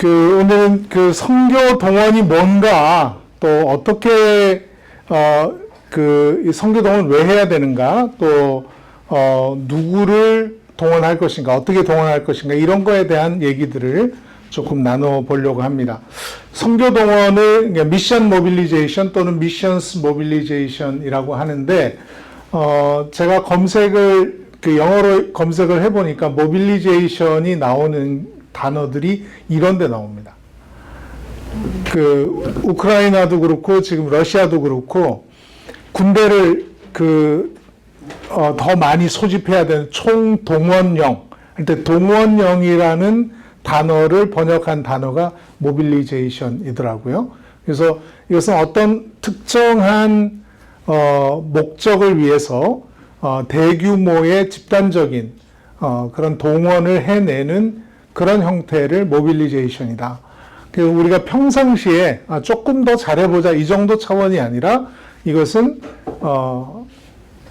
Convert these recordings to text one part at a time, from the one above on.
오늘은 그 선교 동원이 뭔가, 또 어떻게, 이 선교 동원 왜 해야 되는가, 또, 누구를 동원할 것인가, 어떻게 동원할 것인가, 이런 거에 대한 얘기들을 조금 나눠보려고 합니다. 선교 동원을, 그러니까 미션 모빌리제이션 또는 미션스 모빌리제이션이라고 하는데, 제가 영어로 검색을 해보니까 모빌리제이션이 나오는 단어들이 이런 데 나옵니다. 우크라이나도 그렇고 지금 러시아도 그렇고 군대를 더 많이 소집해야 되는 총동원령, 근데 동원령이라는 단어를 번역한 단어가 모빌리제이션이더라고요. 그래서 이것은 어떤 특정한 목적을 위해서 대규모의 집단적인 그런 동원을 해내는 그런 형태를 모빌리제이션이다. 우리가 평상시에 조금 더 잘해보자 이 정도 차원이 아니라 이것은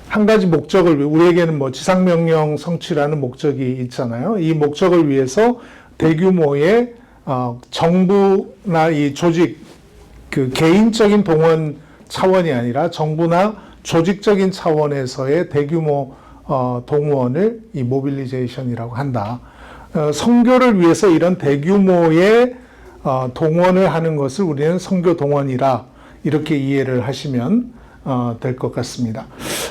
한 가지 목적을 위해, 우리에게는 뭐 지상명령 성취라는 목적이 있잖아요. 이 목적을 위해서 대규모의 정부나 이 조직, 개인적인 동원 차원이 아니라 정부나 조직적인 차원에서의 대규모 동원을 이 모빌리제이션이라고 한다. 선교를 위해서 이런 대규모의 동원을 하는 것을 우리는 선교 동원이라 이렇게 이해를 하시면 될 것 같습니다.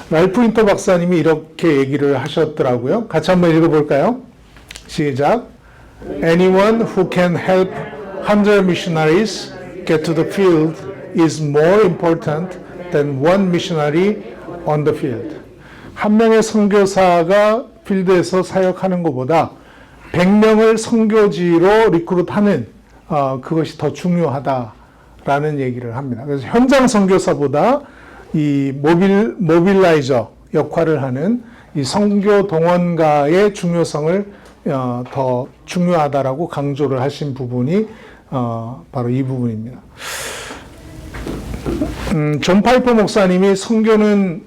랄프 윈터 박사님이 이렇게 얘기를 하셨더라고요. 같이 한번 읽어볼까요? 시작. Anyone who can help 100 missionaries get to the field is more important than one missionary on the field. 한 명의 선교사가 필드에서 사역하는 것보다 100명을 선교지로 리크루트하는 그것이 더 중요하다라는 얘기를 합니다. 그래서 현장 선교사보다 이 모빌라이저 역할을 하는 이 선교 동원가의 중요성을 더 중요하다라고 강조를 하신 부분이 바로 이 부분입니다. 존 파이퍼 목사님이 선교는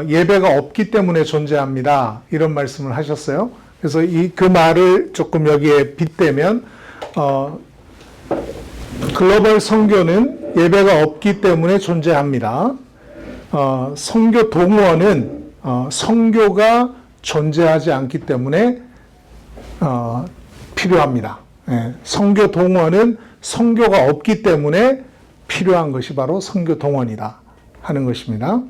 예배가 없기 때문에 존재합니다. 이런 말씀을 하셨어요. 그래서 그 말을 조금 여기에 빗대면 글로벌 선교는 예배가 없기 때문에 존재합니다. 선교 동원은 선교가 존재하지 않기 때문에 필요합니다. 선교 동원은 선교가 없기 때문에 필요한 것이 바로 선교 동원이다 하는 것입니다.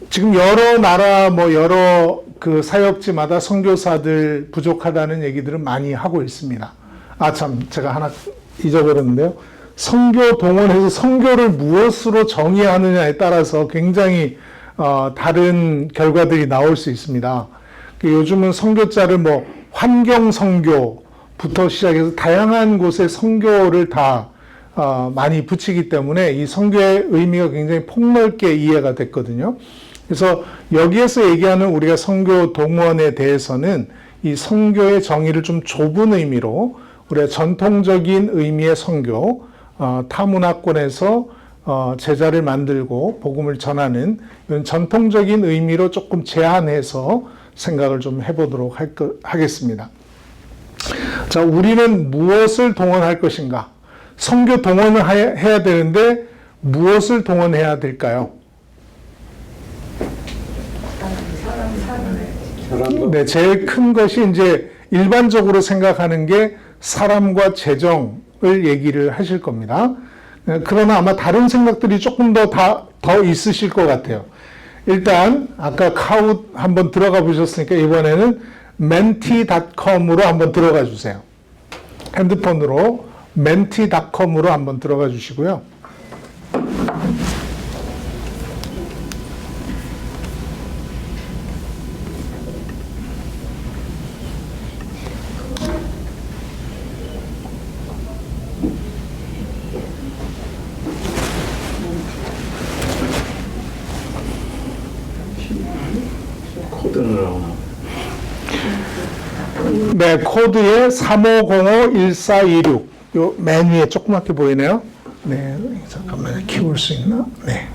지금 여러 나라 여러 사역지마다 선교사들 부족하다는 얘기들은 많이 하고 있습니다. 제가 하나 잊어버렸는데요. 선교 동원해서 선교를 무엇으로 정의하느냐에 따라서 굉장히 다른 결과들이 나올 수 있습니다. 요즘은 선교자를 환경 선교부터 시작해서 다양한 곳에 선교를 다 많이 붙이기 때문에 이 선교의 의미가 굉장히 폭넓게 이해가 됐거든요. 그래서 여기에서 얘기하는 우리가 선교 동원에 대해서는 이 선교의 정의를 좀 좁은 의미로 우리가 전통적인 의미의 선교, 타문화권에서 제자를 만들고 복음을 전하는 이런 전통적인 의미로 조금 제한해서 생각을 좀 해보도록 하겠습니다. 자, 우리는 무엇을 동원할 것인가? 선교 동원을 해야 되는데 무엇을 동원해야 될까요? 네, 제일 큰 것이 이제 일반적으로 생각하는 게 사람과 재정을 얘기를 하실 겁니다. 그러나 아마 다른 생각들이 조금 더 있으실 것 같아요. 일단 아까 카웃 한번 들어가 보셨으니까 이번에는 menti.com으로 한번 들어가 주세요. 핸드폰으로 menti.com으로 한번 들어가 주시고요. 네, 코드에 3505-1426. 요 맨 위에 조그맣게 보이네요. 네, 잠깐만요. 키울 수 있나? 네.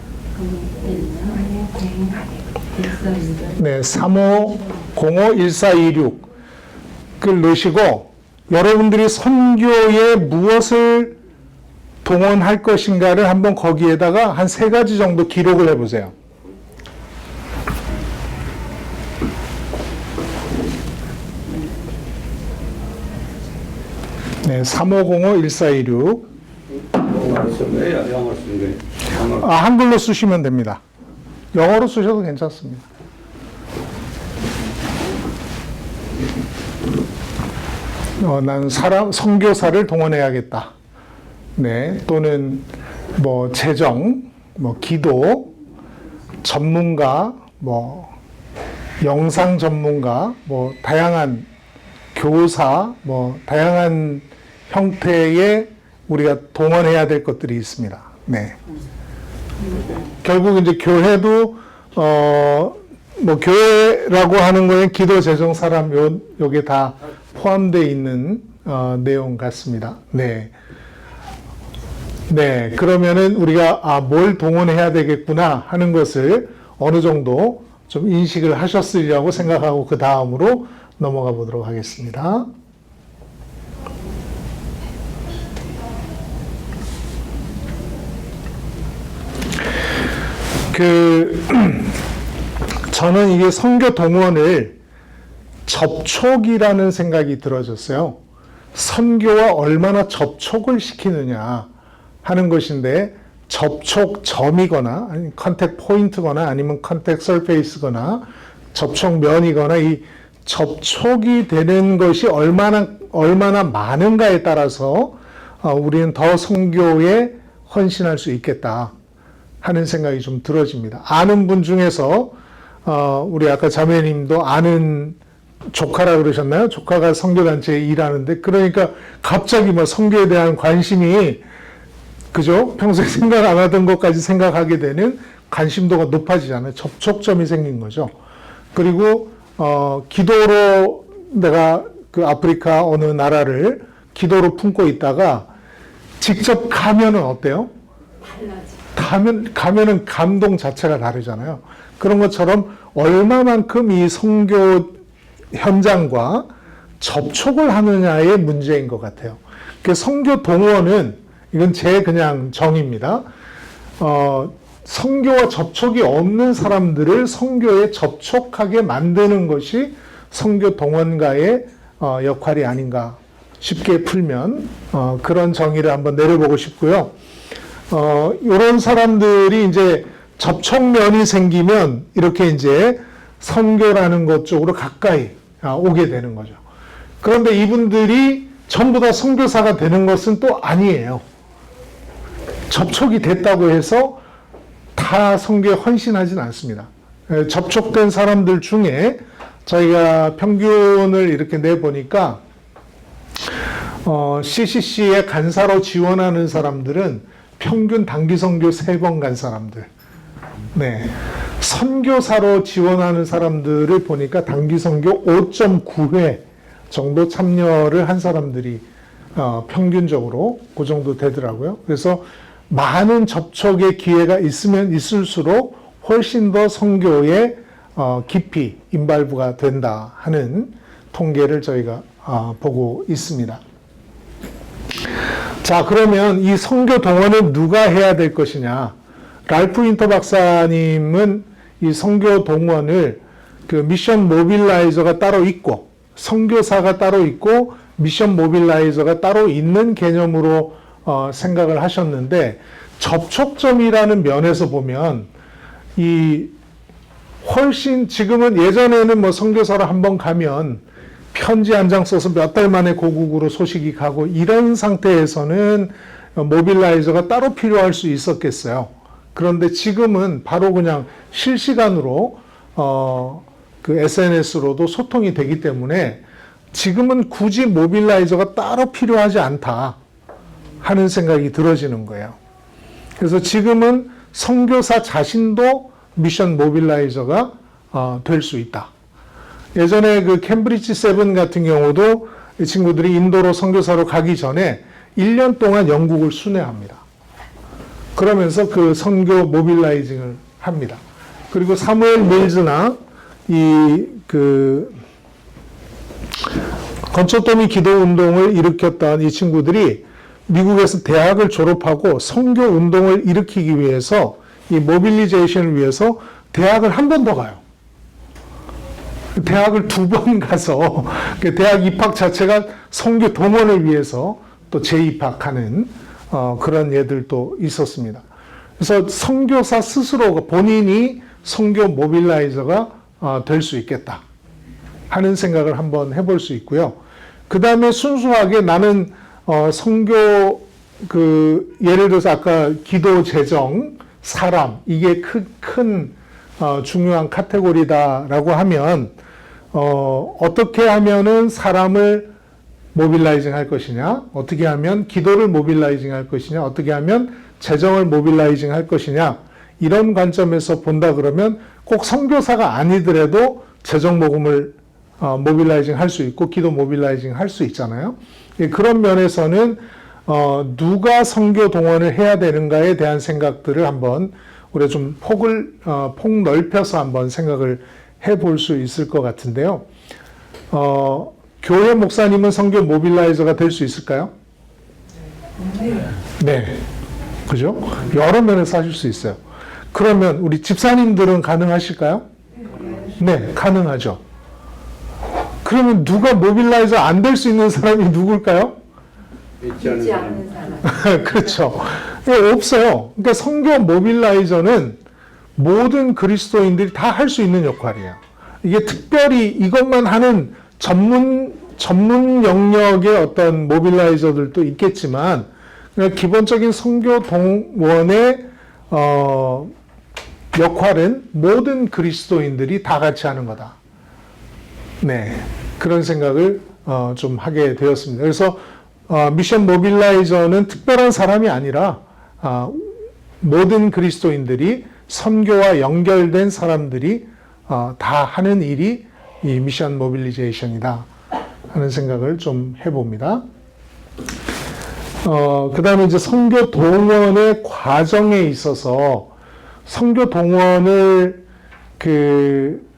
네, 3505-1426. 넣으시고 여러분들이 선교에 무엇을 동원할 것인가를 한번 거기에다가 한 3가지 정도 기록을 해보세요. 네, 3505-1426. 한글로 쓰시면 됩니다. 영어로 쓰셔도 괜찮습니다. 나는 선교사를 동원해야겠다. 네, 또는 뭐 재정, 뭐 기도, 전문가, 뭐 영상 전문가, 뭐 다양한 교사, 뭐 다양한 형태의 우리가 동원해야 될 것들이 있습니다. 네. 결국 이제 교회도 뭐 교회라고 하는 거에 기도, 재정, 사람 요게 다 포함되어 있는 내용 같습니다. 네. 네. 그러면은 우리가 뭘 동원해야 되겠구나 하는 것을 어느 정도 좀 인식을 하셨으리라고 생각하고 그 다음으로 넘어가 보도록 하겠습니다. 저는 이게 선교 동원을 접촉이라는 생각이 들어졌어요. 선교와 얼마나 접촉을 시키느냐 하는 것인데, 접촉점이거나 아니면 컨택 포인트거나 아니면 컨택 서페이스거나 접촉면이거나 이 접촉이 되는 것이 얼마나 많은가에 따라서 우리는 더 선교에 헌신할 수 있겠다 하는 생각이 좀 들어집니다. 아는 분 중에서 우리 아까 자매님도 아는 조카라 그러셨나요? 조카가 선교단체에 일하는데, 그러니까 갑자기 뭐 선교에 대한 관심이, 그죠? 평소에 생각 안 하던 것까지 생각하게 되는 관심도가 높아지잖아요. 접촉점이 생긴 거죠. 그리고 기도로 내가 그 아프리카 어느 나라를 기도로 품고 있다가 직접 가면은 어때요? 가면은 감동 자체가 다르잖아요. 그런 것처럼 얼마만큼 이 선교 현장과 접촉을 하느냐의 문제인 것 같아요. 그 선교 동원은, 이건 제 그냥 정의입니다. 선교와 접촉이 없는 사람들을 선교에 접촉하게 만드는 것이 선교 동원가의 역할이 아닌가, 쉽게 풀면 그런 정의를 한번 내려보고 싶고요. 이런 사람들이 이제 접촉면이 생기면 이렇게 이제 선교라는 것 쪽으로 가까이 오게 되는 거죠. 그런데 이분들이 전부 다 선교사가 되는 것은 또 아니에요. 접촉이 됐다고 해서 다 선교에 헌신하진 않습니다. 접촉된 사람들 중에 저희가 평균을 이렇게 내보니까 CCC에 간사로 지원하는 사람들은 평균 단기 선교 3번 간 사람들. 네. 선교사로 지원하는 사람들을 보니까 단기 선교 5.9회 정도 참여를 한 사람들이 평균적으로 그 정도 되더라고요. 그래서 많은 접촉의 기회가 있으면 있을수록 훨씬 더 선교에 깊이 인발부가 된다 하는 통계를 저희가 보고 있습니다. 자, 그러면 이 선교 동원은 누가 해야 될 것이냐? 랄프 윈터 박사님은 이 선교 동원을 그 미션 모빌라이저가 따로 있고 선교사가 따로 있고 미션 모빌라이저가 따로 있는 개념으로 생각을 하셨는데, 접촉점이라는 면에서 보면 이 훨씬 지금은, 예전에는 뭐 선교사로 한번 가면 편지 한 장 써서 몇 달 만에 고국으로 소식이 가고 이런 상태에서는 모빌라이저가 따로 필요할 수 있었겠어요. 그런데 지금은 바로 그냥 실시간으로 그 SNS로도 소통이 되기 때문에 지금은 굳이 모빌라이저가 따로 필요하지 않다 하는 생각이 들어지는 거예요. 그래서 지금은 선교사 자신도 미션 모빌라이저가 될 수 있다. 예전에 그 캠브리지 7 같은 경우도 이 친구들이 인도로 선교사로 가기 전에 1년 동안 영국을 순회합니다. 그러면서 그 선교 모빌라이징을 합니다. 그리고 사무엘 밀즈나 건초더미 기도 운동을 일으켰던 이 친구들이 미국에서 대학을 졸업하고 선교 운동을 일으키기 위해서 이 모빌리제이션을 위해서 대학을 한 번 더 가요. 대학을 2번 가서 대학 입학 자체가 선교 동원을 위해서 또 재입학하는 그런 예들도 있었습니다. 그래서 선교사 스스로가 본인이 선교 모빌라이저가 될 수 있겠다 하는 생각을 한번 해볼 수 있고요. 그 다음에 순수하게 나는 선교 예를 들어서 아까 기도, 재정, 사람 이게 큰 중요한 카테고리다라고 하면 어떻게 하면은 사람을 모빌라이징 할 것이냐, 어떻게 하면 기도를 모빌라이징 할 것이냐, 어떻게 하면 재정을 모빌라이징 할 것이냐, 이런 관점에서 본다 그러면 꼭 선교사가 아니더라도 재정 모금을 모빌라이징 할 수 있고 기도 모빌라이징 할 수 있잖아요. 그런 면에서는 누가 선교 동원을 해야 되는가에 대한 생각들을 한번 우리가 좀 폭 넓혀서 한번 생각을 해볼 수 있을 것 같은데요. 교회 목사님은 선교 모빌라이저가 될 수 있을까요? 네. 그죠? 여러 면에서 하실 수 있어요. 그러면 우리 집사님들은 가능하실까요? 네, 가능하죠. 그러면 누가 모빌라이저 안 될 수 있는 사람이 누굴까요? 믿지 않는 사람. 그렇죠. 없어요. 그러니까 선교 모빌라이저는 모든 그리스도인들이 다 할 수 있는 역할이에요. 이게 특별히 이것만 하는 전문 영역의 어떤 모빌라이저들도 있겠지만, 그러니까 기본적인 선교 동원의 역할은 모든 그리스도인들이 다 같이 하는 거다. 네, 그런 생각을 좀 하게 되었습니다. 그래서 미션 모빌라이저는 특별한 사람이 아니라 모든 그리스도인들이 선교와 연결된 사람들이 다 하는 일이 이 미션 모빌리제이션이다 하는 생각을 좀 해봅니다. 그 다음에 이제 선교 동원의 과정에 있어서 선교 동원을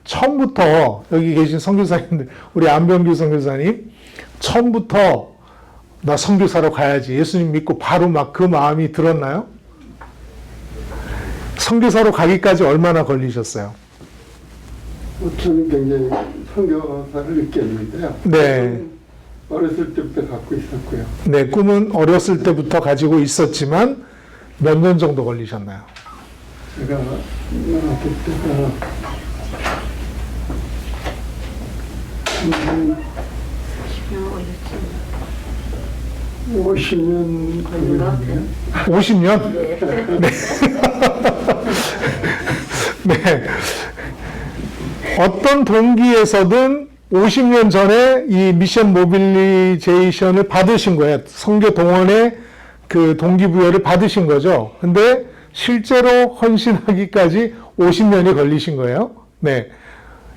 처음부터 여기 계신 선교사님들, 우리 안병규 선교사님 처음부터 나 선교사로 가야지 예수님 믿고 바로 막 그 마음이 들었나요? 선교사로 가기까지 얼마나 걸리셨어요? 저는 굉장히 선교사를 느꼈는데요. 네. 어렸을 때부터 갖고 있었고요. 네, 꿈은 어렸을 때부터 가지고 있었지만 몇 년 정도 걸리셨나요? 제가 그때가 50년 걸렸는데요. 50년? 네. 네. 어떤 동기에서든 50년 전에 이 미션 모빌리제이션을 받으신 거예요. 선교 동원의 그 동기부여를 받으신 거죠. 근데 실제로 헌신하기까지 50년이 걸리신 거예요. 네.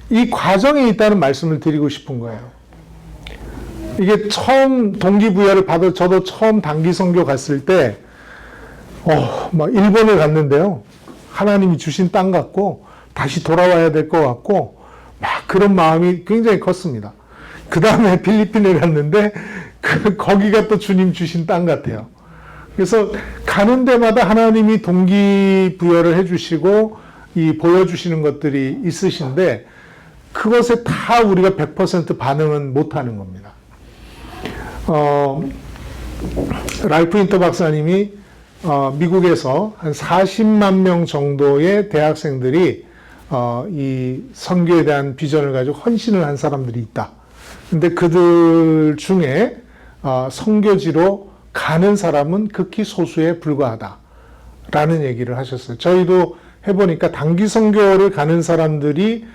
이 과정에 있다는 말씀을 드리고 싶은 거예요. 이게 처음 동기부여를 받아, 저도 처음 단기 선교 갔을 때, 막 일본을 갔는데요. 하나님이 주신 땅 같고, 다시 돌아와야 될 것 같고, 막 그런 마음이 굉장히 컸습니다. 그 다음에 필리핀을 갔는데, 거기가 또 주님 주신 땅 같아요. 그래서 가는 데마다 하나님이 동기부여를 해주시고, 보여주시는 것들이 있으신데, 그것에 다 우리가 100% 반응은 못하는 겁니다. 랄프 인터 박사님이 미국에서 한 40만 명 정도의 대학생들이 이 선교에 대한 비전을 가지고 헌신을 한 사람들이 있다. 근데 그들 중에 선교지로 가는 사람은 극히 소수에 불과하다. 라는 얘기를 하셨어요. 저희도 해보니까 단기 선교를 가는 사람들이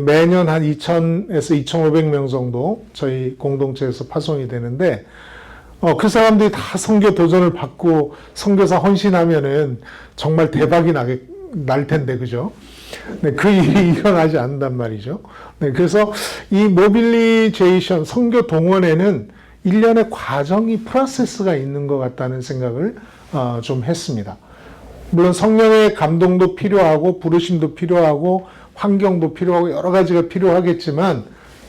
매년 한 2,000에서 2,500명 정도 저희 공동체에서 파송이 되는데, 그 사람들이 다 선교 도전을 받고 선교사 헌신하면은 정말 대박이 날 텐데, 그죠? 네, 그 일이 일어나지 않는단 말이죠. 네, 그래서 이 모빌리제이션, 선교 동원에는 일련의 과정이 프로세스가 있는 것 같다는 생각을 좀 했습니다. 물론 성령의 감동도 필요하고 부르심도 필요하고 환경도 필요하고 여러 가지가 필요하겠지만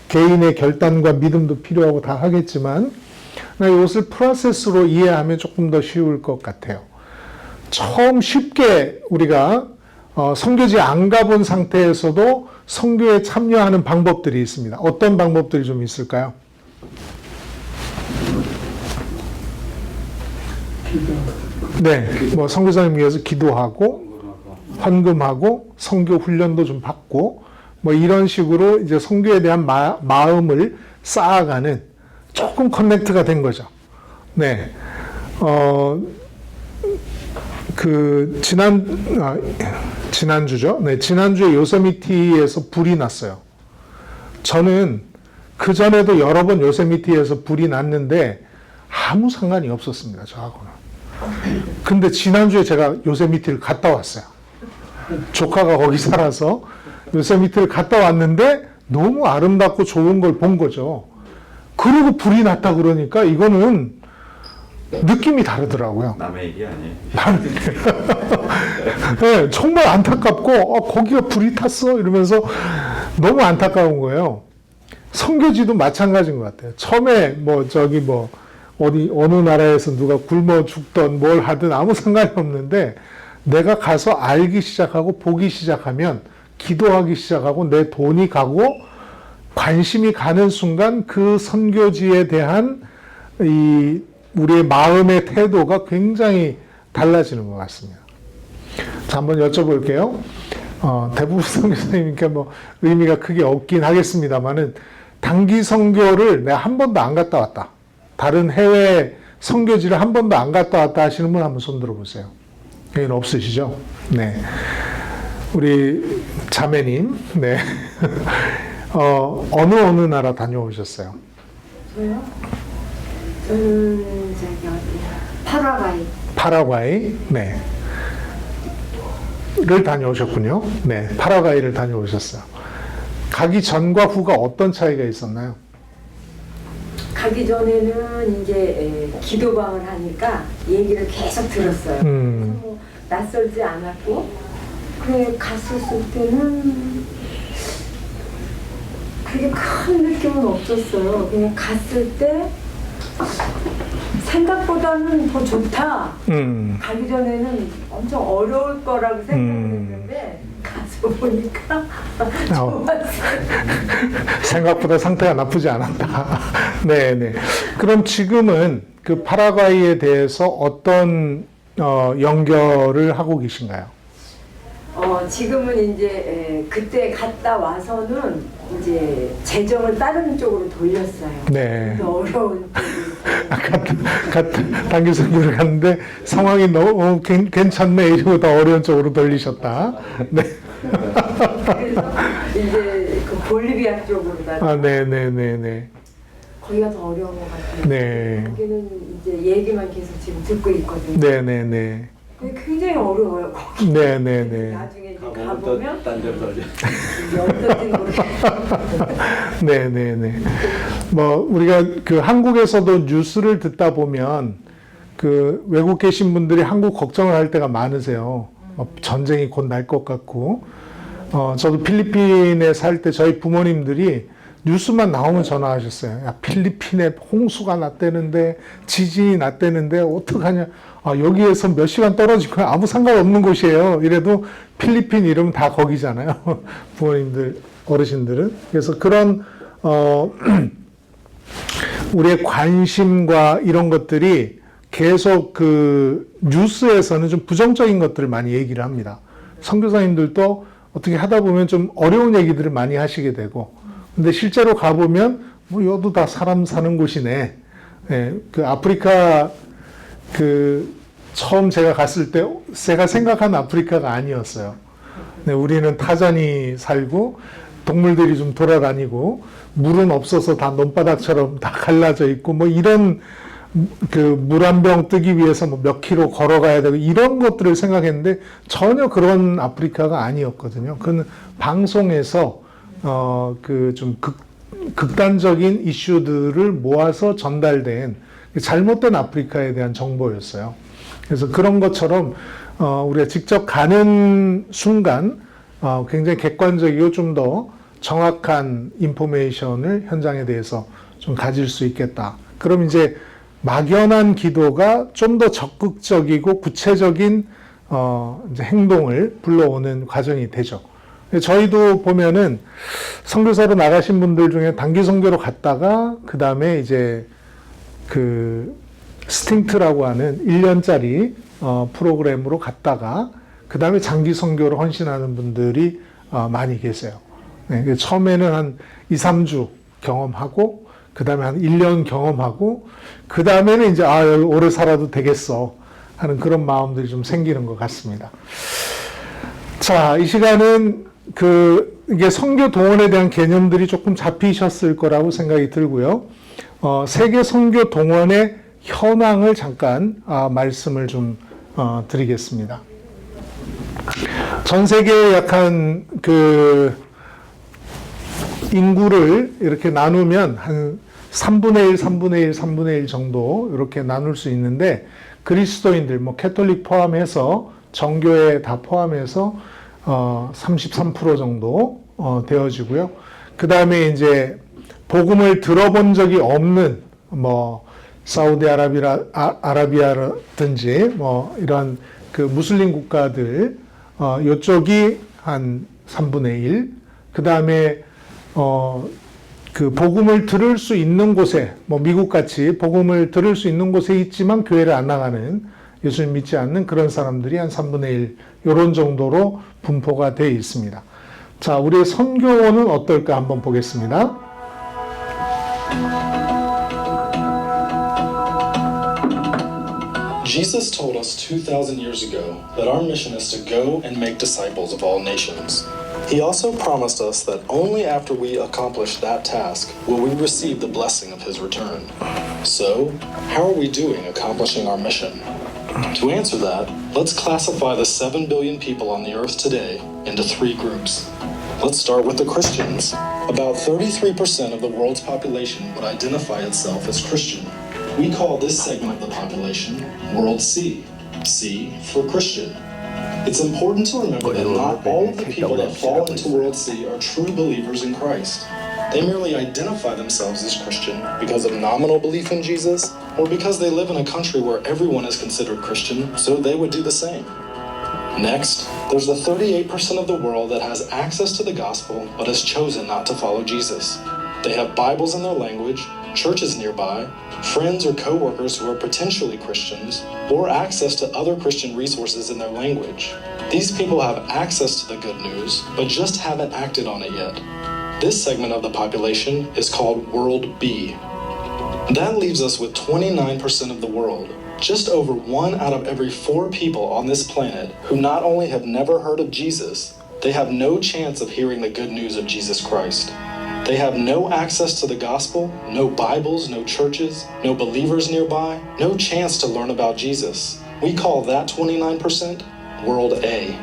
개인의 결단과 믿음도 필요하고 다 하겠지만 이것을 프로세스로 이해하면 조금 더 쉬울 것 같아요. 처음 쉽게 우리가 선교지 안 가본 상태에서도 선교에 참여하는 방법들이 있습니다. 어떤 방법들이 좀 있을까요? 네, 뭐 선교사님 위해서 기도하고 헌금하고 선교 훈련도 좀 받고 뭐 이런 식으로 이제 선교에 대한 마음을 쌓아가는 조금 커넥트가 된 거죠. 네, 지난주죠. 네, 지난주에 요세미티에서 불이 났어요. 저는 그 전에도 여러 번 요세미티에서 불이 났는데 아무 상관이 없었습니다. 저하고는. 근데 지난주에 제가 요세미티를 갔다 왔어요. 조카가 거기 살아서 요세미티를 갔다 왔는데 너무 아름답고 좋은 걸 본 거죠. 그리고 불이 났다 그러니까 이거는 느낌이 다르더라고요. 남의 일이 아니에요. 네, 정말 안타깝고 거기가 불이 탔어 이러면서 너무 안타까운 거예요. 선교지도 마찬가지인 것 같아요. 처음에 어느 나라에서 누가 굶어 죽던 뭘 하든 아무 상관이 없는데 내가 가서 알기 시작하고 보기 시작하면 기도하기 시작하고 내 돈이 가고 관심이 가는 순간 그 선교지에 대한 우리의 마음의 태도가 굉장히 달라지는 것 같습니다. 자, 한번 여쭤볼게요. 대부분 선교사님이니까 뭐 의미가 크게 없긴 하겠습니다만은 단기 선교를 내가 한 번도 안 갔다 왔다. 다른 해외 선교지를 한 번도 안 갔다 왔다 하시는 분 한번 손 들어보세요. 여기는 없으시죠? 네. 우리 자매님, 네. 어느 나라 다녀오셨어요? 저요? 저는 저기 어디야? 파라과이. 파라과이, 네. 를 다녀오셨군요. 네, 파라과이를 다녀오셨어요. 가기 전과 후가 어떤 차이가 있었나요? 가기 전에는 이제 기도방을 하니까 얘기를 계속 들었어요. 뭐 낯설지 않았고, 그래 갔었을 때는 그렇게 큰 느낌은 없었어요. 그냥 갔을 때 생각보다는 더 좋다. 가기 전에는 엄청 어려울 거라고 생각했는데 가서 보니까 좋았어요. 생각보다 상태가 나쁘지 않았다. 네네. 그럼 지금은 그 파라과이에 대해서 어떤 연결을 하고 계신가요? 지금은 이제 그때 갔다 와서는 이제 재정을 다른 쪽으로 돌렸어요. 네. 어려운 단기 선교를 갔는데 상황이 너무 괜찮네 이러고 더 어려운 쪽으로 돌리셨다. 네. 그래서 이제 그 볼리비아 쪽으로다가 네네네네. 거기가 더 어려운 것 같아요. 네. 거기는 이제 얘기만 계속 지금 듣고 있거든요. 네네네. 근데 굉장히 어려워요. 거기. 네네네. 나중에 이제 가보면 딴데로 돌려. 이제 어떤지 모르겠어요. 네네네. 뭐 우리가 그 한국에서도 뉴스를 듣다 보면 그 외국 계신 분들이 한국 걱정을 할 때가 많으세요. 전쟁이 곧 날 것 같고. 저도 필리핀에 살 때 저희 부모님들이 뉴스만 나오면 전화하셨어요. 야, 필리핀에 홍수가 났다는데 지진이 났다는데 어떡하냐. 여기에서 몇 시간 떨어진 거야. 아무 상관없는 곳이에요. 이래도 필리핀 이러면 다 거기잖아요. 부모님들, 어르신들은. 그래서 그런 우리의 관심과 이런 것들이 계속 그 뉴스에서는 좀 부정적인 것들을 많이 얘기를 합니다. 선교사님들도 어떻게 하다 보면 좀 어려운 얘기들을 많이 하시게 되고, 근데 실제로 가보면 뭐 여도 다 사람 사는 곳이네. 예, 그 아프리카 처음 제가 갔을 때 제가 생각한 아프리카가 아니었어요. 네, 우리는 타잔이 살고 동물들이 좀 돌아다니고 물은 없어서 다 논바닥처럼 다 갈라져 있고 뭐 이런 그 물 한 병 뜨기 위해서 뭐 몇 킬로 걸어가야 되고 이런 것들을 생각했는데 전혀 그런 아프리카가 아니었거든요. 그건 방송에서 그 좀 극단적인 이슈들을 모아서 전달된 잘못된 아프리카에 대한 정보였어요. 그래서 그런 것처럼 우리가 직접 가는 순간 굉장히 객관적이고 좀 더 정확한 인포메이션을 현장에 대해서 좀 가질 수 있겠다. 그럼 이제 막연한 기도가 좀 더 적극적이고 구체적인 이제 행동을 불러오는 과정이 되죠. 저희도 보면은 선교사로 나가신 분들 중에 단기 선교로 갔다가 그 다음에 이제 그 스팅트라고 하는 1년짜리 프로그램으로 갔다가 그 다음에 장기 선교로 헌신하는 분들이 많이 계세요. 네, 처음에는 한 2, 3주 경험하고 그 다음에 한 1년 경험하고 그 다음에는 이제 여기 오래 살아도 되겠어 하는 그런 마음들이 좀 생기는 것 같습니다. 자, 이 시간은 이게 선교 동원에 대한 개념들이 조금 잡히셨을 거라고 생각이 들고요. 세계 선교 동원의 현황을 잠깐 말씀을 좀 드리겠습니다. 전 세계에 약한 인구를 이렇게 나누면 한 3분의 1, 3분의 1, 3분의 1 정도 이렇게 나눌 수 있는데 그리스도인들, 뭐 캐톨릭 포함해서 정교회 다 포함해서 33% 정도 되어지고요. 그 다음에 이제 복음을 들어본 적이 없는 뭐 사우디아라비아라든지 뭐 이런 그 무슬림 국가들 요쪽이 한 3분의 1. 그 다음에 그 복음을 들을 수 있는 곳에 뭐 미국 같이 복음을 들을 수 있는 곳에 있지만 교회를 안 나가는 예수님 믿지 않는 그런 사람들이 한 3분의 1 이런 정도로 분포가 되어 있습니다. 자, 우리의 선교원은 어떨까 한번 보겠습니다. Jesus told us 2,000 years ago that our mission is to go and make disciples of all nations. He also promised us that only after we accomplish that task will we receive the blessing of His return. So, how are we doing accomplishing our mission? To answer that, let's classify the 7 billion people on the earth today into 3 groups. Let's start with the Christians. About 33% of the world's population would identify itself as Christian. We call this segment of the population World C. C for Christian. It's important to remember that not all of the people that fall into World C are true believers in Christ. They merely identify themselves as Christian because of nominal belief in Jesus or because they live in a country where everyone is considered Christian, so they would do the same. Next, there's the 38% of the world that has access to the gospel but has chosen not to follow Jesus. They have Bibles in their language, churches nearby, friends or co-workers who are potentially Christians, or access to other Christian resources in their language. These people have access to the good news, but just haven't acted on it yet. This segment of the population is called World B. That leaves us with 29% of the world, just over 1 out of every 4 people on this planet who not only have never heard of Jesus, they have no chance of hearing the good news of Jesus Christ. They have no access to the gospel, no Bibles, no churches, no believers nearby, no chance to learn about Jesus. We call that 29% World A.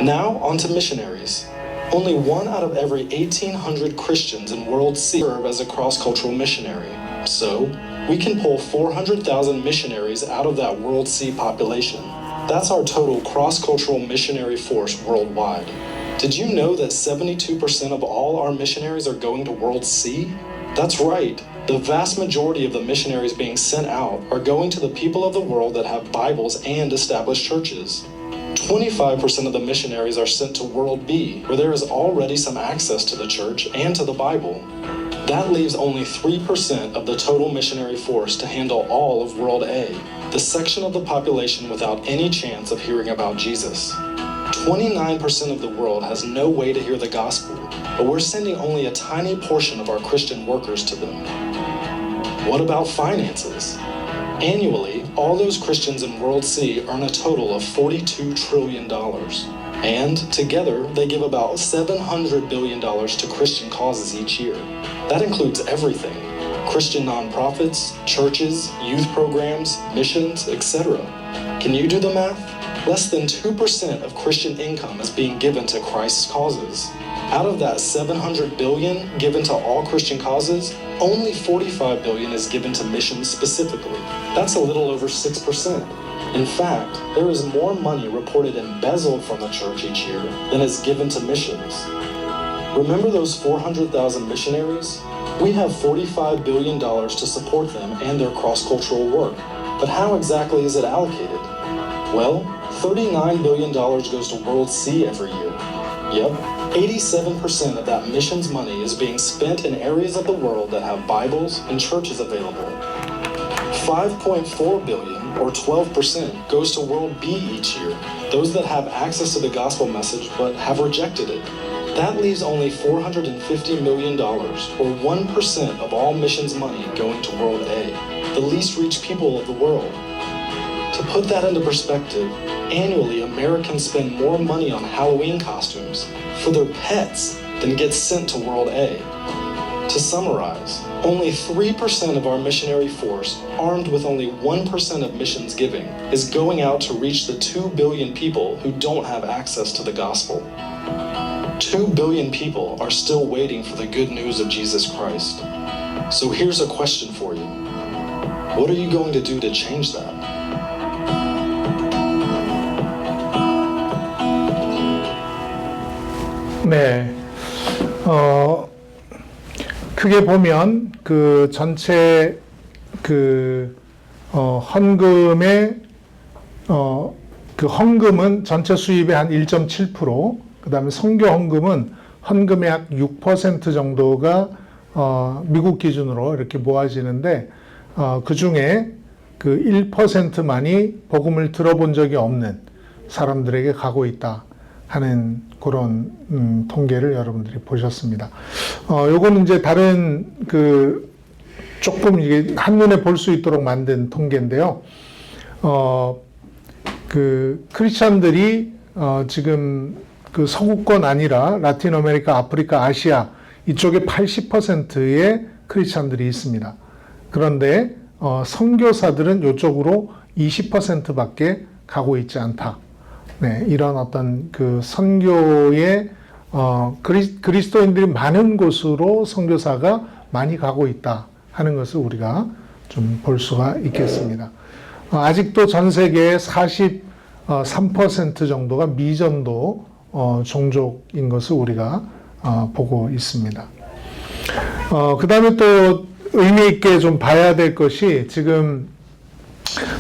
Now, on to missionaries. Only 1 out of every 1,800 Christians in World C serve as a cross-cultural missionary. So, we can pull 400,000 missionaries out of that World C population. That's our total cross-cultural missionary force worldwide. Did you know that 72% of all our missionaries are going to World C? That's right. The vast majority of the missionaries being sent out are going to the people of the world that have Bibles and established churches. 25% of the missionaries are sent to World B, where there is already some access to the church and to the Bible. That leaves only 3% of the total missionary force to handle all of World A, the section of the population without any chance of hearing about Jesus. 29% of the world has no way to hear the gospel, but we're sending only a tiny portion of our Christian workers to them. What about finances? Annually, all those Christians in World C earn a total of $42 trillion. And together, they give about $700 billion to Christian causes each year. That includes everything: Christian nonprofits, churches, youth programs, missions, etc. Can you do the math? Less than 2% of Christian income is being given to Christ's causes. Out of that $700 billion given to all Christian causes, only $45 billion is given to missions specifically. That's a little over 6%. In fact, there is more money reported embezzled from the church each year than is given to missions. Remember those 400,000 missionaries? We have $45 billion to support them and their cross-cultural work. But how exactly is it allocated? Well, $39 billion goes to World C every year. Yep, 87% of that missions money is being spent in areas of the world that have Bibles and churches available. 5.4 billion, or 12%, goes to World B each year, those that have access to the gospel message but have rejected it. That leaves only $450 million, or 1% of all missions money going to World A, the least reached people of the world. To put that into perspective, annually Americans spend more money on Halloween costumes for their pets than gets sent to World A. To summarize, only 3% of our missionary force, armed with only 1% of missions giving, is going out to reach the 2 billion people who don't have access to the gospel. 2 billion people are still waiting for the good news of Jesus Christ. So here's a question for you. What are you going to do to change that? 네, 크게 보면 그 전체 헌금의 그 헌금은 전체 수입의 한 1.7%, 그 다음에 선교 헌금은 헌금의 약 6% 정도가 미국 기준으로 이렇게 모아지는데 그 중에 그 1%만이 복음을 들어본 적이 없는 사람들에게 가고 있다 하는 그런 통계를 여러분들이 보셨습니다. 요거는 이제 다른 그 조금 이게 한눈에 볼 수 있도록 만든 통계인데요. 그 크리스천들이 지금 그 서구권 아니라 라틴 아메리카, 아프리카, 아시아 이쪽에 80%의 크리스천들이 있습니다. 그런데 선교사들은 이쪽으로 20%밖에 가고 있지 않다. 네, 이런 어떤 그 선교의 그리스도인들이 많은 곳으로 선교사가 많이 가고 있다 하는 것을 우리가 좀 볼 수가 있겠습니다. 아직도 전 세계의 43% 정도가 미전도 종족인 것을 우리가 보고 있습니다. 그 다음에 또 의미 있게 좀 봐야 될 것이 지금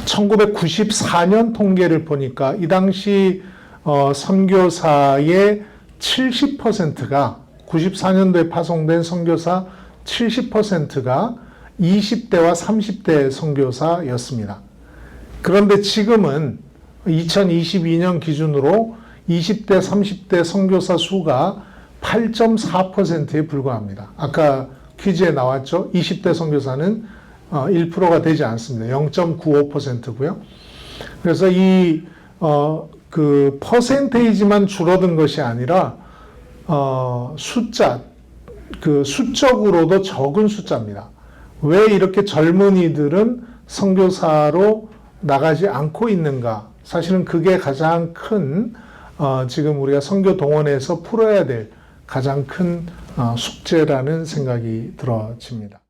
1994년 통계를 보니까 이 당시 선교사의 70%가 94년도에 파송된 선교사 70%가 20대와 30대 선교사였습니다. 그런데 지금은 2022년 기준으로 20대, 30대 선교사 수가 8.4%에 불과합니다. 아까 퀴즈에 나왔죠? 20대 선교사는 1%가 되지 않습니다. 0.95%고요. 그래서 그 퍼센테이지만 줄어든 것이 아니라 수적으로도 적은 숫자입니다. 왜 이렇게 젊은이들은 선교사로 나가지 않고 있는가? 사실은 그게 가장 큰 지금 우리가 선교 동원에서 풀어야 될 가장 큰 숙제라는 생각이 들어집니다.